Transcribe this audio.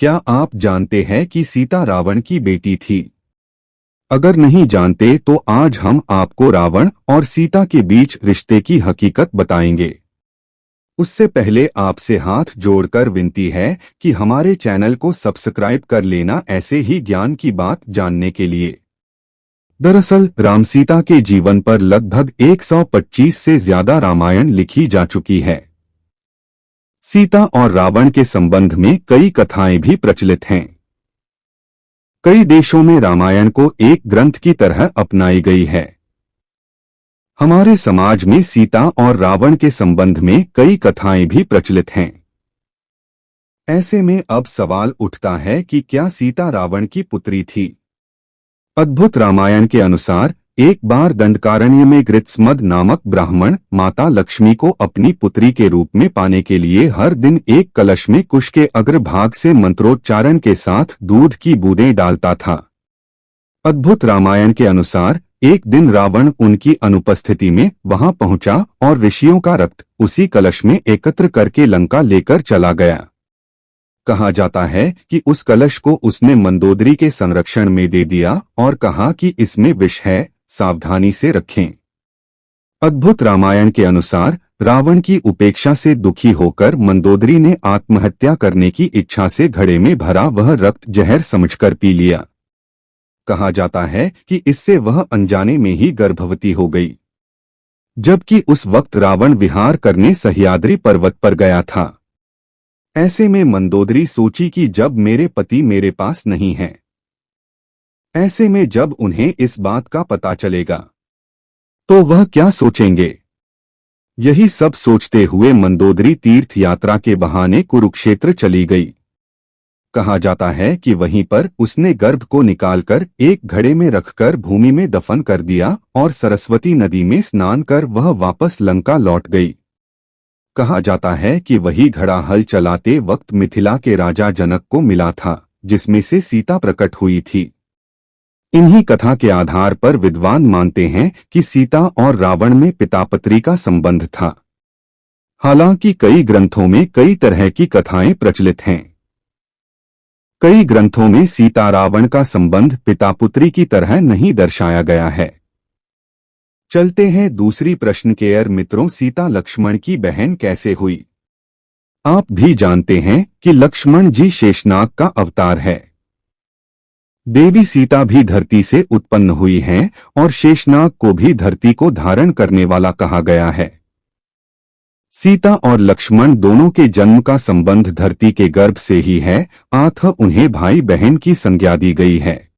क्या आप जानते हैं कि सीता रावण की बेटी थी? अगर नहीं जानते तो आज हम आपको रावण और सीता के बीच रिश्ते की हकीकत बताएंगे। उससे पहले आपसे हाथ जोड़कर विनती है कि हमारे चैनल को सब्सक्राइब कर लेना ऐसे ही ज्ञान की बात जानने के लिए। दरअसल राम सीता के जीवन पर लगभग 125 से ज्यादा रामायण लिखी जा चुकी है। सीता और रावण के संबंध में कई कथाएं भी प्रचलित हैं। कई देशों में रामायण को एक ग्रंथ की तरह अपनाई गई है। हमारे समाज में सीता और रावण के संबंध में कई कथाएं भी प्रचलित हैं। ऐसे में अब सवाल उठता है कि क्या सीता रावण की पुत्री थी? अद्भुत रामायण के अनुसार एक बार दंडकारण्य में गृत्समद नामक ब्राह्मण माता लक्ष्मी को अपनी पुत्री के रूप में पाने के लिए हर दिन एक कलश में कुश के अग्रभाग से मंत्रोच्चारण के साथ दूध की बूंदें डालता था। अद्भुत रामायण के अनुसार एक दिन रावण उनकी अनुपस्थिति में वहां पहुंचा और ऋषियों का रक्त उसी कलश में एकत्र करके लंका लेकर चला गया। कहा जाता है कि उस कलश को उसने मंदोदरी के संरक्षण में दे दिया और कहा कि इसमें विष है, सावधानी से रखें। अद्भुत रामायण के अनुसार रावण की उपेक्षा से दुखी होकर मंदोदरी ने आत्महत्या करने की इच्छा से घड़े में भरा वह रक्त जहर समझकर पी लिया। कहा जाता है कि इससे वह अनजाने में ही गर्भवती हो गई, जबकि उस वक्त रावण विहार करने सह्याद्री पर्वत पर गया था। ऐसे में मंदोदरी सोची कि जब मेरे पति मेरे पास नहीं है, ऐसे में जब उन्हें इस बात का पता चलेगा तो वह क्या सोचेंगे। यही सब सोचते हुए मंदोदरी तीर्थ यात्रा के बहाने कुरुक्षेत्र चली गई। कहा जाता है कि वहीं पर उसने गर्भ को निकालकर एक घड़े में रखकर भूमि में दफन कर दिया और सरस्वती नदी में स्नान कर वह वापस लंका लौट गई। कहा जाता है कि वही घड़ा हल चलाते वक्त मिथिला के राजा जनक को मिला था, जिसमें से सीता प्रकट हुई थी। इन्हीं कथा के आधार पर विद्वान मानते हैं कि सीता और रावण में पिता पुत्री का संबंध था। हालांकि कई ग्रंथों में कई तरह की कथाएं प्रचलित हैं। कई ग्रंथों में सीता रावण का संबंध पिता पुत्री की तरह नहीं दर्शाया गया है। चलते हैं दूसरी प्रश्न के ओर मित्रों, सीता लक्ष्मण की बहन कैसे हुई? आप भी जानते हैं कि लक्ष्मण जी शेषनाग का अवतार है। देवी सीता भी धरती से उत्पन्न हुई हैं और शेषनाग को भी धरती को धारण करने वाला कहा गया है। सीता और लक्ष्मण दोनों के जन्म का संबंध धरती के गर्भ से ही है, अतः उन्हें भाई बहन की संज्ञा दी गई है।